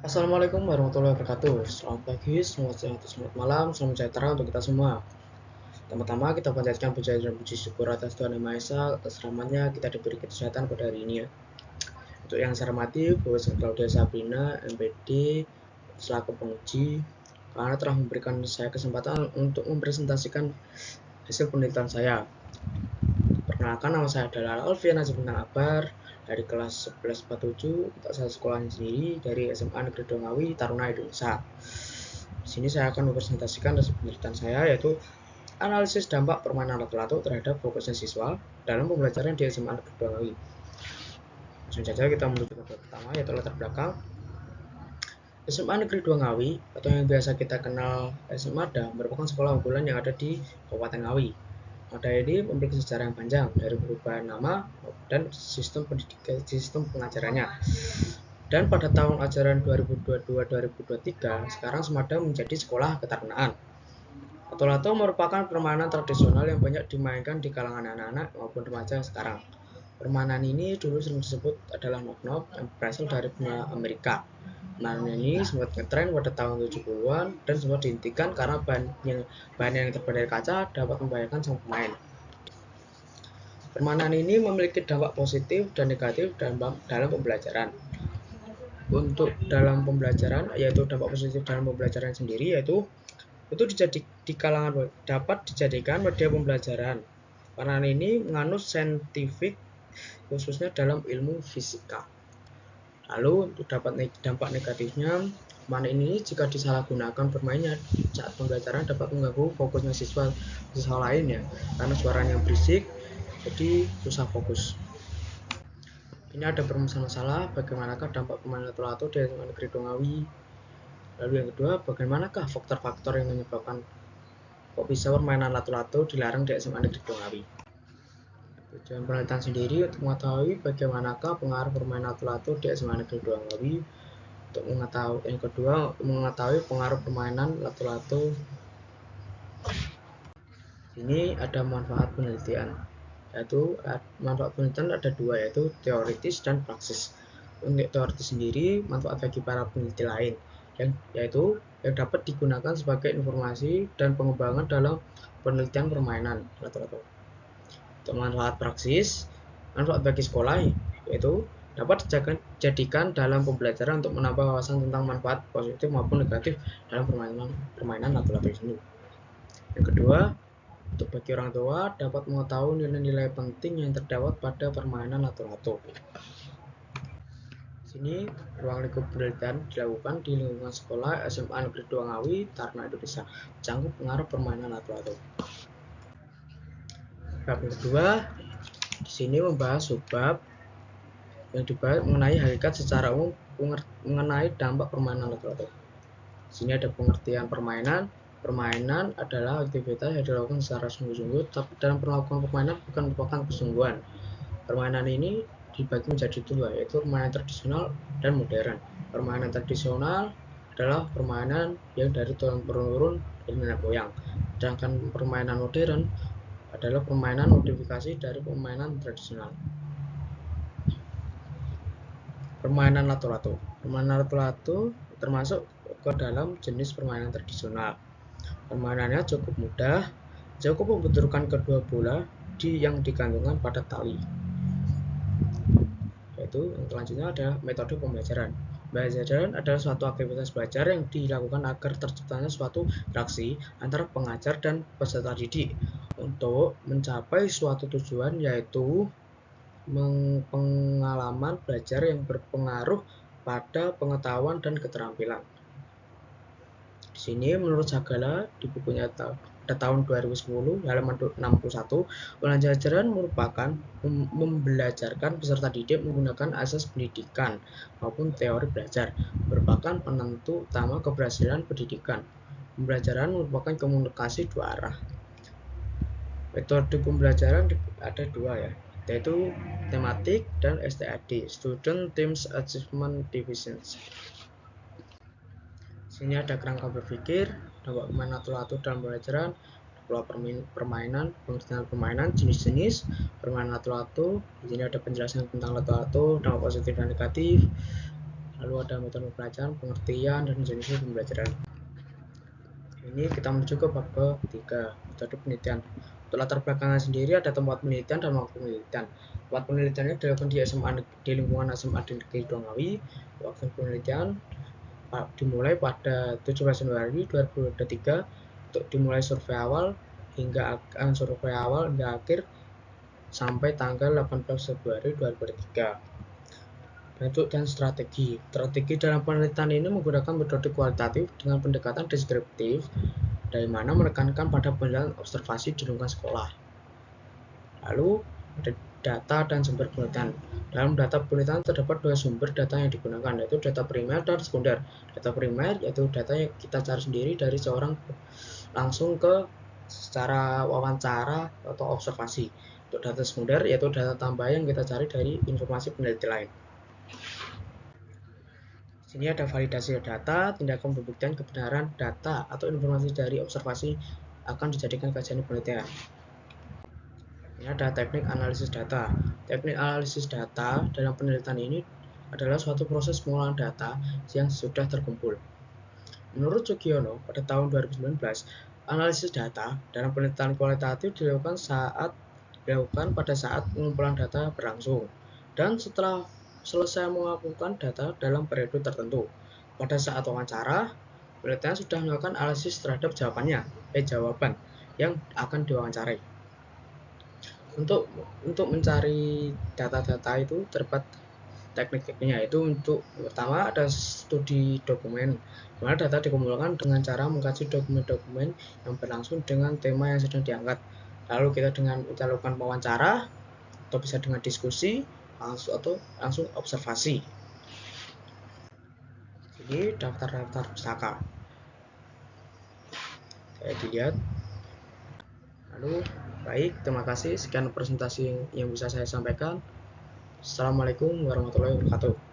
Assalamualaikum warahmatullahi wabarakatuh. Selamat pagi, selamat siang, atau selamat malam, selamat sejahtera untuk kita semua. Pertama-tama kita panjatkan puja dan puji syukur atas Tuhan Yang Maha Esa atas rahmatnya kita diberi kesehatan pada hari ini ya. Untuk yang saya hormati, Profesor Claudia Sabrina, MPD, selaku penguji, karena telah memberikan saya kesempatan untuk mempresentasikan hasil penelitian saya. Perkenalkan, nama saya adalah Alfian Najib Bintang Akbar dari kelas 1147 untuk saya sekolahnya sendiri dari SMA Negeri Dongawi, Taruna, Indonesia. Di sini saya akan mempresentasikan hasil penelitian saya, yaitu analisis dampak permainan lato-lato terhadap fokusnya siswa dalam pembelajaran di SMA Negeri Dongawi. Langsung saja kita menuju ke pertama, yaitu latar belakang. SMA Negeri Dongawi atau yang biasa kita kenal SMA DA merupakan sekolah unggulan yang ada di Kabupaten Ngawi. Ada ini memiliki sejarah yang panjang dari perubahan nama dan sistem pendidikan, sistem pengajarannya. Dan pada tahun ajaran 2022-2023, sekarang Semada menjadi sekolah ketarunaan. Lato-lato merupakan permainan tradisional yang banyak dimainkan di kalangan anak-anak maupun remaja sekarang. Permainan ini dulu sering disebut adalah knock-knock yang berasal dari benua Amerika. Permainan ini sempat ngetren pada tahun 70-an dan sempat dihentikan karena bahan yang terbuat dari kaca dapat membahayakan sang pemain. Permainan ini memiliki dampak positif dan negatif dalam pembelajaran. Untuk dalam pembelajaran, yaitu dampak positif dalam pembelajaran sendiri, yaitu itu di kalangan dapat dijadikan media pembelajaran. Permainan ini menganut saintifik khususnya dalam ilmu fisika. Lalu untuk dampak negatifnya, permainan ini jika disalahgunakan bermainnya saat pembelajaran dapat mengganggu fokusnya siswa lainnya karena suaranya berisik, jadi susah fokus. Ini ada bermasalah bagaimanakah dampak permainan lato-lato di SMA Negeri Dongawi. Lalu yang kedua, bagaimanakah faktor-faktor yang menyebabkan kok bisa permainan lato-lato dilarang di SMA Negeri Dongawi. Tujuan penelitian sendiri untuk mengetahui bagaimanakah pengaruh permainan lato-lato di SMA Negeri Dongawi. Untuk mengetahui yang kedua, mengetahui pengaruh permainan lato-lato. Ini ada manfaat penelitian, yaitu manfaat penelitian ada dua, yaitu teoritis dan praksis. Untuk teoritis sendiri, manfaat bagi para peneliti lain yaitu yang dapat digunakan sebagai informasi dan pengembangan dalam penelitian permainan lato-lato. Untuk manfaat praksis, manfaat bagi sekolah yaitu dapat dijadikan dalam pembelajaran untuk menambah wawasan tentang manfaat positif maupun negatif dalam permainan lato-lato ini. Yang kedua, untuk bagi orang tua dapat mengetahui nilai-nilai penting yang terdapat pada permainan lato-lato. Sini ruang lingkup penelitian dilakukan di lingkungan sekolah SMA Negeri Dongawi, Taruna, Indonesia. Cangkup pengaruh permainan lato-lato. Bab kedua, di sini membahas subbab yang dibahas mengenai hakikat secara umum mengenai dampak permainan lato-lato. Di sini ada pengertian permainan. Permainan adalah aktivitas yang dilakukan secara sungguh-sungguh, tapi dalam melakukan permainan bukan merupakan kesungguhan. Permainan ini dibagi menjadi dua, yaitu permainan tradisional dan modern. Permainan tradisional adalah permainan yang dari turun-temurun dari nenek moyang, sedangkan permainan modern adalah permainan modifikasi dari permainan tradisional. Permainan lato-lato. Permainan lato-lato termasuk ke dalam jenis permainan tradisional. Permainannya cukup mudah, cukup membenturkan kedua bola yang digantungkan pada tali. Yaitu yang selanjutnya ada metode pembelajaran. Pembelajaran adalah suatu aktivitas belajar yang dilakukan agar terciptanya suatu interaksi antara pengajar dan peserta didik untuk mencapai suatu tujuan, yaitu pengalaman belajar yang berpengaruh pada pengetahuan dan keterampilan. Di sini menurut Sagala di bukunya pada tahun 2010 halaman 61, pembelajaran merupakan membelajarkan peserta didik menggunakan asas pendidikan maupun teori belajar, merupakan penentu utama keberhasilan pendidikan. Pembelajaran merupakan komunikasi dua arah. Metode pembelajaran ada dua ya, yaitu tematik dan STAD, Student Themes Achievement Divisions. Sini ada kerangka berpikir, dampak permainan lato-lato dalam pembelajaran, pola permainan, pengertian permainan, jenis-jenis permainan lato-lato. Di sini ada penjelasan tentang lato-lato, dampak positif dan negatif. Lalu ada metode pembelajaran, pengertian, dan jenis pembelajaran. Ini kita menuju ke bab ketiga, metode penelitian. Untuk latar belakangnya sendiri ada tempat penelitian dan waktu penelitian. Tempat penelitiannya dilakukan di SMA di lingkungan SMA Negeri Dongawi. Waktu penelitian dimulai pada 17 Januari 2023 untuk dimulai survei awal hingga akhir sampai tanggal 18 Februari 2023. Bentuk dan strategi. Strategi dalam penelitian ini menggunakan metode kualitatif dengan pendekatan deskriptif, dari mana menekankan pada penilaian observasi di lingkungan sekolah. Lalu ada data dan sumber penelitian. Dalam data penelitian terdapat dua sumber data yang digunakan, yaitu data primer dan sekunder. Data primer yaitu data yang kita cari sendiri dari seorang langsung ke secara wawancara atau observasi. Untuk data sekunder yaitu data tambahan yang kita cari dari informasi peneliti lain. Sini ada validasi data, tindakan pembuktian kebenaran data atau informasi dari observasi akan dijadikan kajian penelitian. Ini ada teknik analisis data. Teknik analisis data dalam penelitian ini adalah suatu proses pengolahan data yang sudah terkumpul. Menurut Sugiono, pada tahun 2019, analisis data dalam penelitian kualitatif dilakukan pada saat pengumpulan data berlangsung dan setelah selesai mengumpulkan data dalam periode tertentu. Pada saat wawancara, penelitian sudah melakukan analisis terhadap jawaban yang akan diwawancarai. Untuk mencari data-data itu terdapat teknik-tekniknya, yaitu untuk pertama ada studi dokumen, di mana data dikumpulkan dengan cara mengkaji dokumen-dokumen yang berlangsung dengan tema yang sedang diangkat. Lalu kita lakukan wawancara atau bisa dengan diskusi atau langsung observasi. Ini daftar-daftar pustaka. Kayak dilihat. Lalu baik, terima kasih. Sekian presentasi yang bisa saya sampaikan. Assalamualaikum warahmatullahi wabarakatuh.